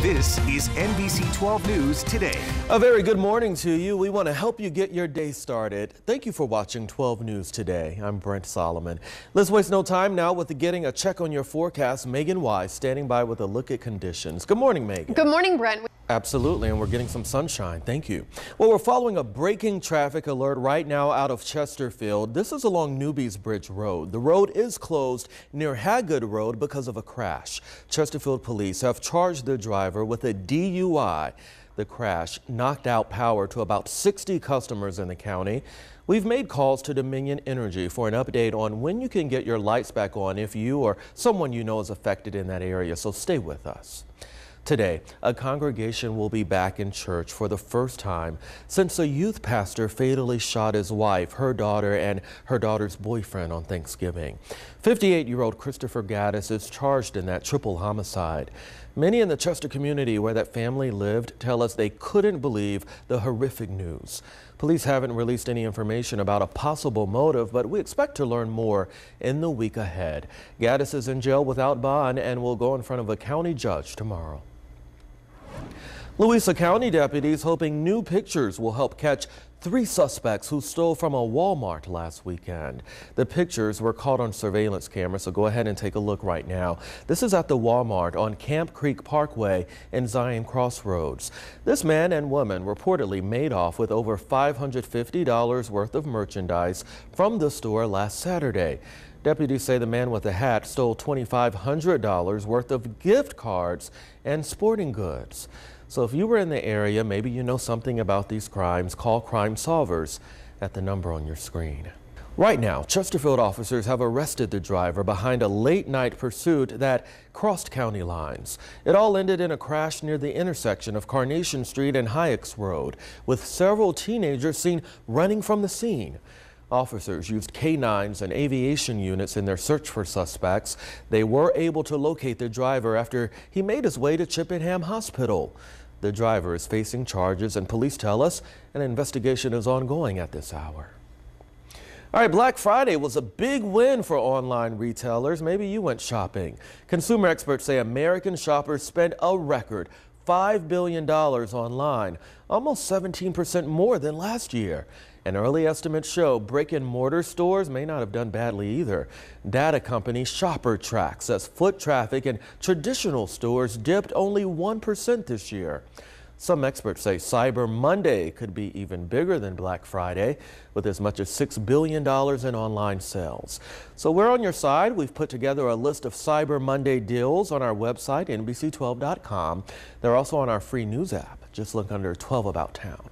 This is NBC 12 News Today. A very good morning to you. We want to help you get your day started. Thank you for watching 12 News Today. I'm Brent Solomon. Let's waste no time now with getting a check on your forecast. Megan Wise standing by with a look at conditions. Good morning, Megan. Good morning, Brent. Absolutely, and we're getting some sunshine. Thank you. Well, we're following a breaking traffic alert right now out of Chesterfield. This is along Newby's Bridge Road. The road is closed near Haggard Road because of a crash. Chesterfield police have charged the driver with a DUI. The crash knocked out power to about 60 customers in the county. We've made calls to Dominion Energy for an update on when you can get your lights back on if you or someone you know is affected in that area, so stay with us. Today, a congregation will be back in church for the first time since a youth pastor fatally shot his wife, her daughter, and her daughter's boyfriend on Thanksgiving. 58-year-old Christopher Gaddis is charged in that triple homicide. Many in the Chester community where that family lived tell us they couldn't believe the horrific news. Police haven't released any information about a possible motive, but we expect to learn more in the week ahead. Gaddis is in jail without bond and will go in front of a county judge tomorrow. Louisa County deputies hoping new pictures will help catch 3 suspects who stole from a Walmart last weekend. The pictures were caught on surveillance cameras, so go ahead and take a look right now. This is at the Walmart on Camp Creek Parkway in Zion Crossroads. This man and woman reportedly made off with over $550 worth of merchandise from the store last Saturday. Deputies say the man with the hat stole $2,500 worth of gift cards and sporting goods. So if you were in the area, maybe you know something about these crimes, call Crime Solvers at the number on your screen. Right now, Chesterfield officers have arrested the driver behind a late-night pursuit that crossed county lines. It all ended in a crash near the intersection of Carnation Street and Hayeks Road, with several teenagers seen running from the scene. Officers used K-9s and aviation units in their search for suspects. They were able to locate the driver after he made his way to Chippenham Hospital. The driver is facing charges, and police tell us an investigation is ongoing at this hour. All right, Black Friday was a big win for online retailers. Maybe you went shopping. Consumer experts say American shoppers spent a record $5 billion online, almost 17% more than last year. And early estimates show brick-and-mortar stores may not have done badly either. Data company ShopperTrack says foot traffic in traditional stores dipped only 1% this year. Some experts say Cyber Monday could be even bigger than Black Friday, with as much as $6 billion in online sales. So we're on your side. We've put together a list of Cyber Monday deals on our website, NBC12.com. They're also on our free news app. Just look under 12 About Town.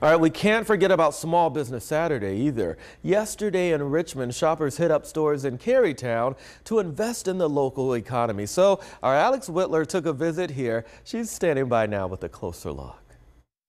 All right, we can't forget about Small Business Saturday either. Yesterday in Richmond, shoppers hit up stores in Carytown to invest in the local economy. So our Alex Whitler took a visit here. She's standing by now with a closer look.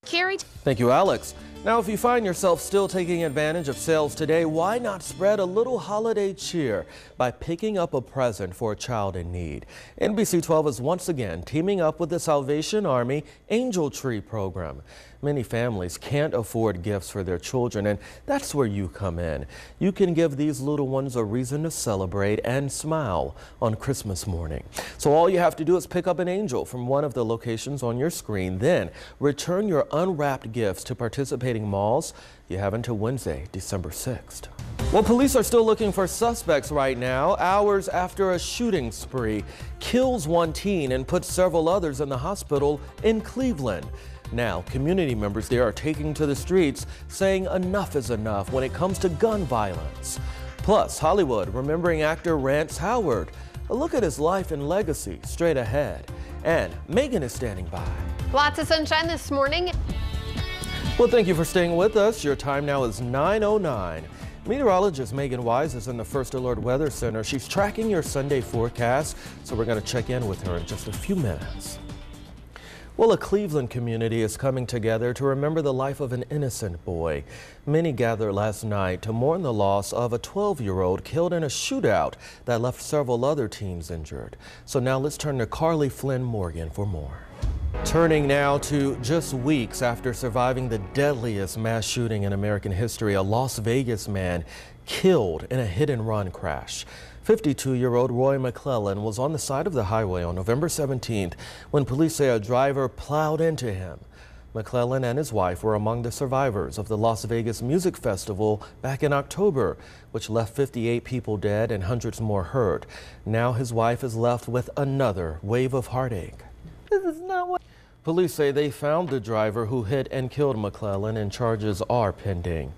Thank you, Alex. Now, if you find yourself still taking advantage of sales today, why not spread a little holiday cheer by picking up a present for a child in need? NBC 12 is once again teaming up with the Salvation Army Angel Tree program. Many families can't afford gifts for their children, and that's where you come in. You can give these little ones a reason to celebrate and smile on Christmas morning. So all you have to do is pick up an angel from one of the locations on your screen, then return your unwrapped gifts to participating malls. You have until Wednesday, December 6th. Well, police are still looking for suspects right now, hours after a shooting spree kills one teen and puts several others in the hospital in Cleveland. Now, community members there are taking to the streets, saying enough is enough when it comes to gun violence. Plus, Hollywood remembering actor Rance Howard. A look at his life and legacy straight ahead. And Megan is standing by. Lots of sunshine this morning. Well, thank you for staying with us. Your time now is 9:09. Meteorologist Megan Wise is in the First Alert Weather Center. She's tracking your Sunday forecast, so we're going to check in with her in just a few minutes. Well, a Cleveland community is coming together to remember the life of an innocent boy. Many gathered last night to mourn the loss of a 12-year-old killed in a shootout that left several other teens injured. So now let's turn to Carly Flynn Morgan for more. Turning now to just weeks after surviving the deadliest mass shooting in American history, a Las Vegas man killed in a hit-and-run crash. 52-year-old Roy McClellan was on the side of the highway on November 17th when police say a driver plowed into him. McClellan and his wife were among the survivors of the Las Vegas Music Festival back in October, which left 58 people dead and hundreds more hurt. Now his wife is left with another wave of heartache. This is not what... Police say they found the driver who hit and killed McClellan and charges are pending.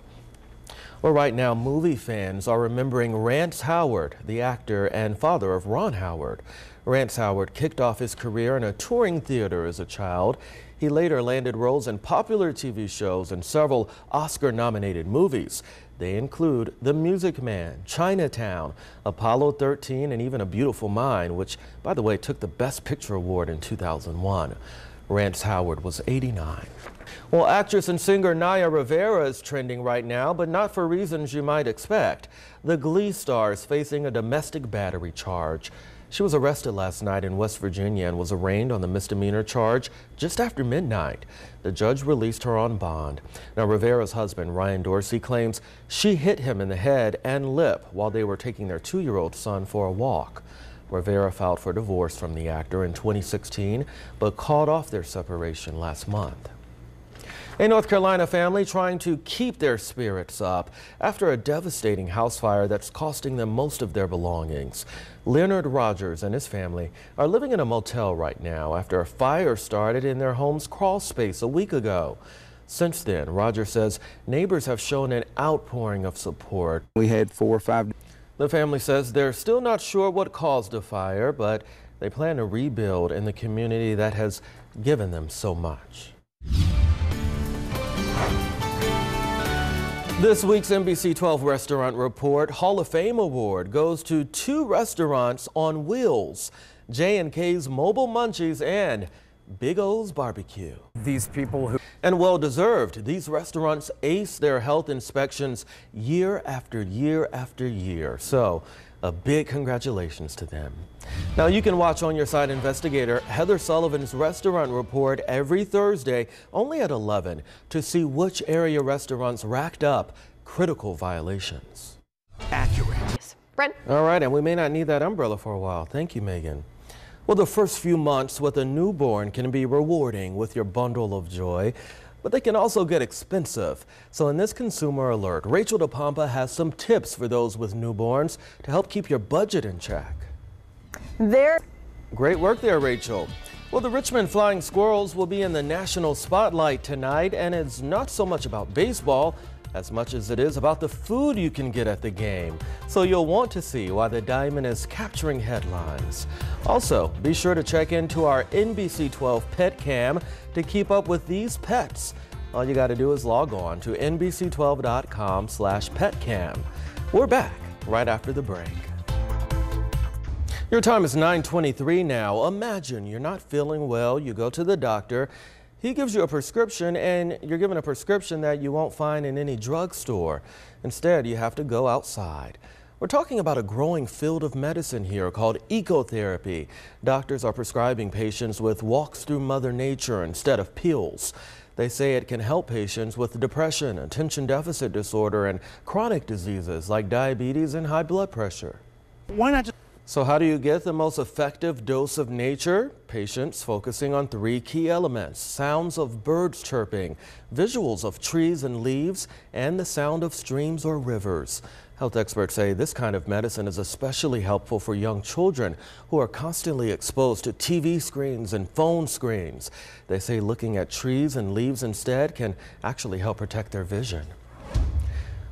Well, right now, movie fans are remembering Rance Howard, the actor and father of Ron Howard. Rance Howard kicked off his career in a touring theater as a child. He later landed roles in popular TV shows and several Oscar-nominated movies. They include The Music Man, Chinatown, Apollo 13, and even A Beautiful Mind, which, by the way, took the Best Picture award in 2001. Rance Howard was 89. Well, actress and singer Naya Rivera is trending right now, but not for reasons you might expect. The Glee star is facing a domestic battery charge. She was arrested last night in West Virginia and was arraigned on the misdemeanor charge just after midnight. The judge released her on bond. Now, Rivera's husband, Ryan Dorsey, claims she hit him in the head and lip while they were taking their 2-year-old son for a walk. Rivera filed for divorce from the actor in 2016, but called off their separation last month. A North Carolina family trying to keep their spirits up after a devastating house fire that's costing them most of their belongings. Leonard Rogers and his family are living in a motel right now after a fire started in their home's crawl space a week ago. Since then, Rogers says neighbors have shown an outpouring of support. We had 4 or 5. The family says they're still not sure what caused the fire, but they plan to rebuild in the community that has given them so much. This week's NBC 12 Restaurant Report Hall of Fame Award goes to 2 restaurants on wheels, J&K's Mobile Munchies and Big O's Barbecue. These people who... And well deserved. These restaurants ace their health inspections year after year after year. So a big congratulations to them. Now you can watch On Your Side investigator Heather Sullivan's Restaurant Report every Thursday only at 11 to see which area restaurants racked up critical violations. Accurate. Brent. All right, and we may not need that umbrella for a while. Thank you, Megan. Well, the first few months with a newborn can be rewarding with your bundle of joy, but they can also get expensive. So in this consumer alert, Rachel DePompa has some tips for those with newborns to help keep your budget in check. Great work there, Rachel. Well, the Richmond Flying Squirrels will be in the national spotlight tonight, and it's not so much about baseball as much as it is about the food you can get at the game. So you'll want to see why the Diamond is capturing headlines. Also, be sure to check into our NBC 12 Pet Cam to keep up with these pets. All you got to do is log on to NBC12.com/petcam. We're back right after the break. Your time is 9:23 now. Imagine you're not feeling well, you go to the doctor. He gives you a prescription, and you're given a prescription that you won't find in any drugstore. Instead, you have to go outside. We're talking about a growing field of medicine here called ecotherapy. Doctors are prescribing patients with walks through Mother Nature instead of pills. They say it can help patients with depression, attention deficit disorder, and chronic diseases like diabetes and high blood pressure. Why not just... So how do you get the most effective dose of nature? Patients focusing on 3 key elements: sounds of birds chirping, visuals of trees and leaves, and the sound of streams or rivers. Health experts say this kind of medicine is especially helpful for young children who are constantly exposed to TV screens and phone screens. They say looking at trees and leaves instead can actually help protect their vision.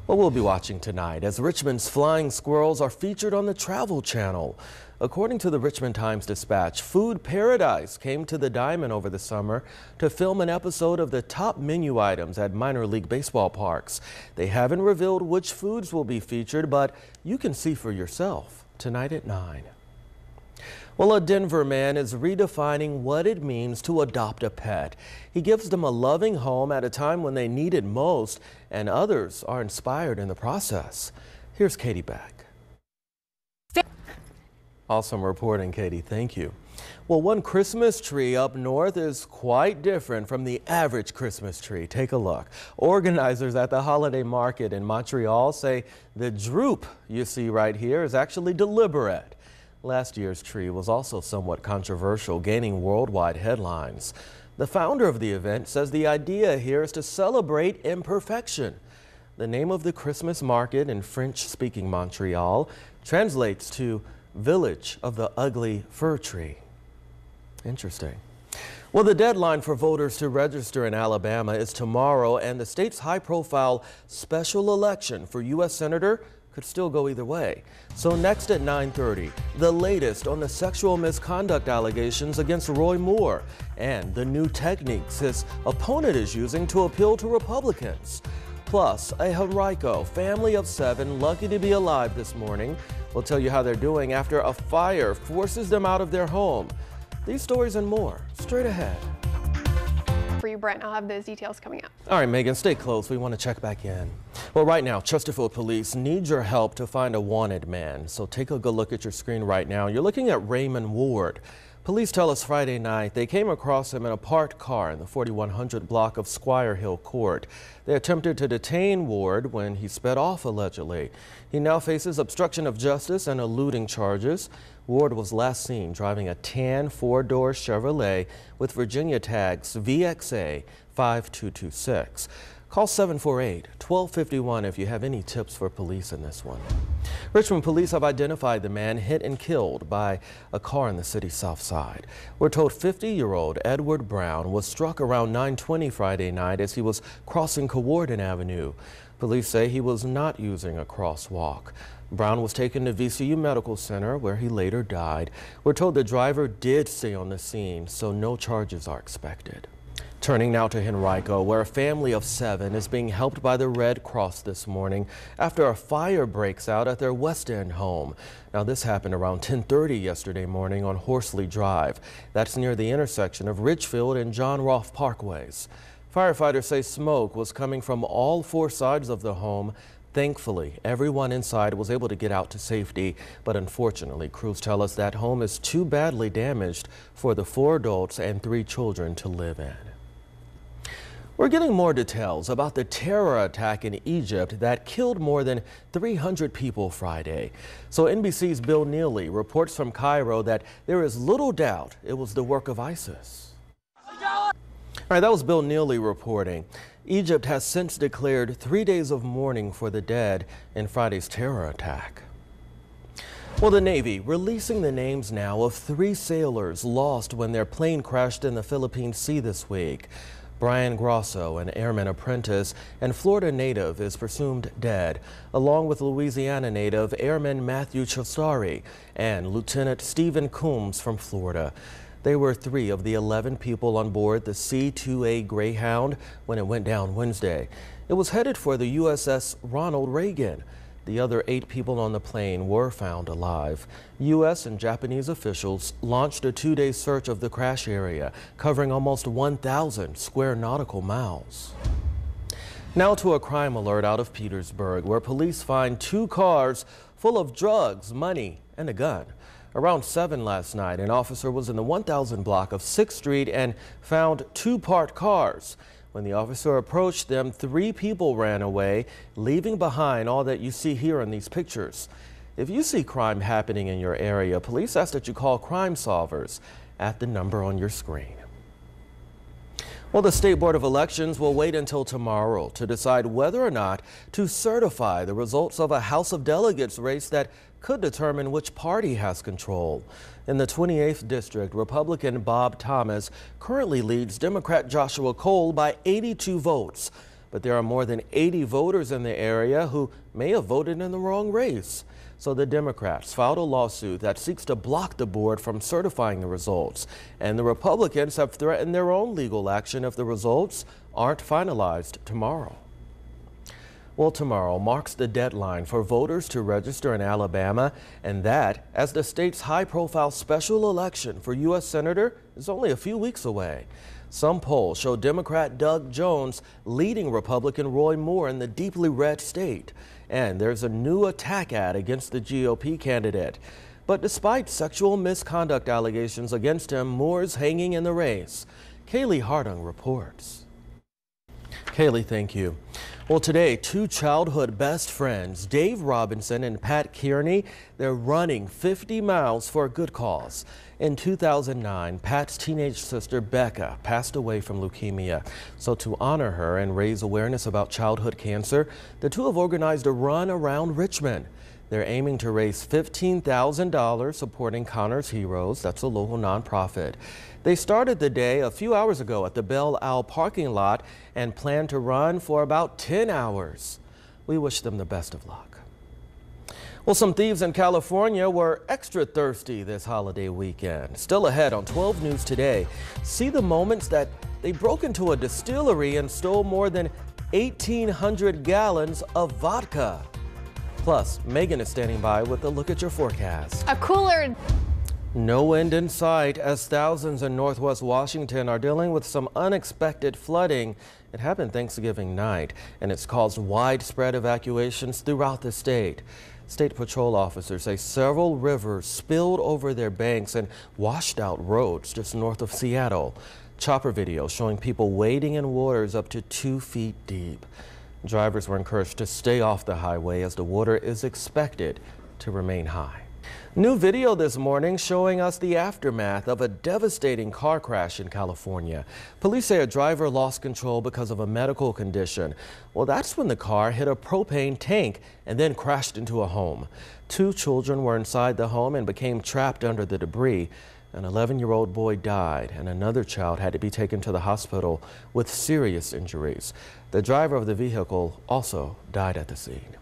Well, we'll be watching tonight as Richmond's flying squirrels are featured on the Travel Channel. According to the Richmond Times-Dispatch, Food Paradise came to the Diamond over the summer to film an episode of the top menu items at minor league baseball parks. They haven't revealed which foods will be featured, but you can see for yourself tonight at 9. Well, a Denver man is redefining what it means to adopt a pet. He gives them a loving home at a time when they need it most, and others are inspired in the process. Here's Katie Beck. Awesome reporting, Katie. Thank you. Well, one Christmas tree up north is quite different from the average Christmas tree. Take a look. Organizers at the holiday market in Montreal say the droop you see right here is actually deliberate. Last year's tree was also somewhat controversial, gaining worldwide headlines. The founder of the event says the idea here is to celebrate imperfection. The name of the Christmas market in French-speaking Montreal translates to Village of the Ugly Fir Tree. Interesting. Well, the deadline for voters to register in Alabama is tomorrow, and the state's high-profile special election for U.S. Senator could still go either way. So next at 9:30, the latest on the sexual misconduct allegations against Roy Moore and the new techniques his opponent is using to appeal to Republicans. Plus, a Henrico family of 7 lucky to be alive this morning. We'll tell you how they're doing after a fire forces them out of their home. These stories and more straight ahead. For you, Brent, I'll have those details coming up. All right, Megan, stay close. We want to check back in. Well, right now, Chesterfield police need your help to find a wanted man. So take a good look at your screen right now. You're looking at Raymond Ward. Police tell us Friday night they came across him in a parked car in the 4100 block of Squire Hill Court. They attempted to detain Ward when he sped off, allegedly. He now faces obstruction of justice and eluding charges. Ward was last seen driving a tan 4-door Chevrolet with Virginia tags VXA 5226. Call 748-1251 if you have any tips for police in this one. Richmond police have identified the man hit and killed by a car in the city's south side. We're told 50-year-old Edward Brown was struck around 9:20 Friday night as he was crossing Corwarden Avenue. Police say he was not using a crosswalk. Brown was taken to VCU Medical Center where he later died. We're told the driver did stay on the scene, so no charges are expected. Turning now to Henrico, where a family of 7 is being helped by the Red Cross this morning after a fire breaks out at their West End home. Now, this happened around 10:30 yesterday morning on Horsley Drive. That's near the intersection of Ridgefield and John Rolfe Parkways. Firefighters say smoke was coming from all 4 sides of the home. Thankfully, everyone inside was able to get out to safety, but unfortunately, crews tell us that home is too badly damaged for the 4 adults and 3 children to live in. We're getting more details about the terror attack in Egypt that killed more than 300 people Friday. So NBC's Bill Neely reports from Cairo that there is little doubt it was the work of ISIS. All right, that was Bill Neely reporting. Egypt has since declared 3 days of mourning for the dead in Friday's terror attack. Well, the Navy releasing the names now of 3 sailors lost when their plane crashed in the Philippine Sea this week. Brian Grosso, an airman apprentice and Florida native, is presumed dead, along with Louisiana native Airman Matthew Chostari and Lieutenant Stephen Coombs from Florida. They were 3 of the 11 people on board the C-2A Greyhound when it went down Wednesday. It was headed for the USS Ronald Reagan. The other 8 people on the plane were found alive. U.S. and Japanese officials launched a 2-day search of the crash area, covering almost 1,000 square nautical miles. Now to a crime alert out of Petersburg, where police find 2 cars full of drugs, money, and a gun. Around 7 last night, an officer was in the 1000 block of 6th Street and found 2 parked cars. When the officer approached them, 3 people ran away, leaving behind all that you see here in these pictures. If you see crime happening in your area, police ask that you call Crime Solvers at the number on your screen. Well, the State Board of Elections will wait until tomorrow to decide whether or not to certify the results of a House of Delegates race that could determine which party has control. In the 28th District, Republican Bob Thomas currently leads Democrat Joshua Cole by 82 votes. But there are more than 80 voters in the area who may have voted in the wrong race. So the Democrats filed a lawsuit that seeks to block the board from certifying the results. And the Republicans have threatened their own legal action if the results aren't finalized tomorrow. Well, tomorrow marks the deadline for voters to register in Alabama, and that as the state's high-profile special election for U.S. Senator is only a few weeks away. Some polls show Democrat Doug Jones leading Republican Roy Moore in the deeply red state. And there's a new attack ad against the GOP candidate. But despite sexual misconduct allegations against him, Moore's hanging in the race. Kaylee Hardung reports. Kaylee, thank you. Well, today, two childhood best friends, Dave Robinson and Pat Kearney, they're running 50 miles for a good cause. In 2009, Pat's teenage sister, Becca, passed away from leukemia. So to honor her and raise awareness about childhood cancer, the two have organized a run around Richmond. They're aiming to raise $15,000 supporting Connor's Heroes. That's a local nonprofit. They started the day a few hours ago at the Belle Isle parking lot and plan to run for about 10 hours. We wish them the best of luck. Well, some thieves in California were extra thirsty this holiday weekend. Still ahead on 12 News Today, see the moments that they broke into a distillery and stole more than 1,800 gallons of vodka. Plus, Megan is standing by with a look at your forecast. A cooler. No end in sight as thousands in Northwest Washington are dealing with some unexpected flooding. It happened Thanksgiving night, and it's caused widespread evacuations throughout the state. State Patrol officers say several rivers spilled over their banks and washed out roads just north of Seattle. Chopper video showing people wading in waters up to 2 feet deep. Drivers were encouraged to stay off the highway as the water is expected to remain high. New video this morning showing us the aftermath of a devastating car crash in California. Police say a driver lost control because of a medical condition. Well, that's when the car hit a propane tank and then crashed into a home. 2 children were inside the home and became trapped under the debris. An 11-year-old boy died and another child had to be taken to the hospital with serious injuries. The driver of the vehicle also died at the scene.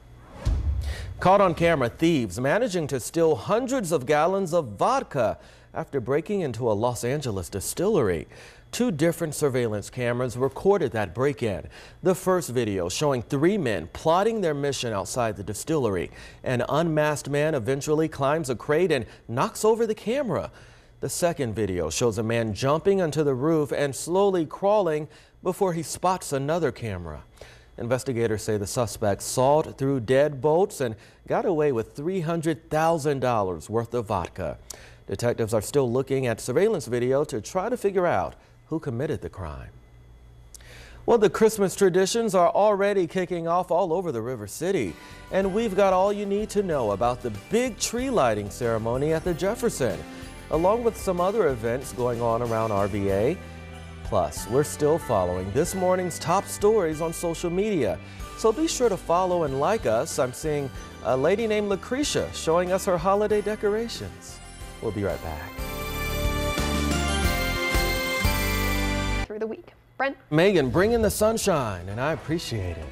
Caught on camera, thieves managing to steal hundreds of gallons of vodka after breaking into a Los Angeles distillery. 2 different surveillance cameras recorded that break-in. The first video showing 3 men plotting their mission outside the distillery. An unmasked man eventually climbs a crate and knocks over the camera. The second video shows a man jumping onto the roof and slowly crawling before he spots another camera. Investigators say the suspect sawed through deadbolts and got away with $300,000 worth of vodka. Detectives are still looking at surveillance video to try to figure out who committed the crime. Well, the Christmas traditions are already kicking off all over the River City, and we've got all you need to know about the big tree lighting ceremony at the Jefferson, along with some other events going on around RVA. Plus, we're still following this morning's top stories on social media, so be sure to follow and like us. I'm seeing a lady named Lucretia showing us her holiday decorations. We'll be right back. Through the week. Brent? Megan, bring in the sunshine, and I appreciate it.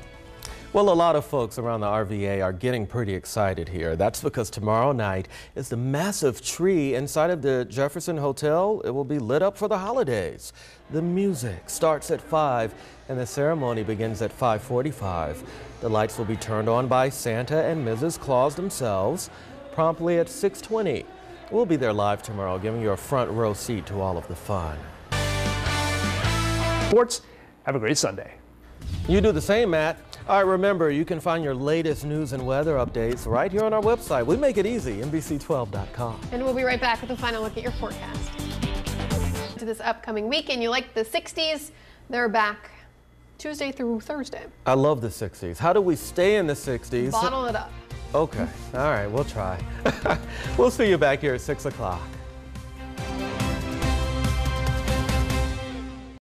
Well, a lot of folks around the RVA are getting pretty excited here. That's because tomorrow night is the massive tree inside of the Jefferson Hotel. It will be lit up for the holidays. The music starts at 5 and the ceremony begins at 5:45. The lights will be turned on by Santa and Mrs. Claus themselves promptly at 6:20. We'll be there live tomorrow, giving you a front row seat to all of the fun. Sports, have a great Sunday. You do the same, Matt. All right, remember, you can find your latest news and weather updates right here on our website. We make it easy, NBC12.com. And we'll be right back with a final look at your forecast. To this upcoming weekend, you like the 60s? They're back Tuesday through Thursday. I love the 60s. How do we stay in the 60s? Bottle it up. Okay. All right, we'll try. We'll see you back here at 6 o'clock.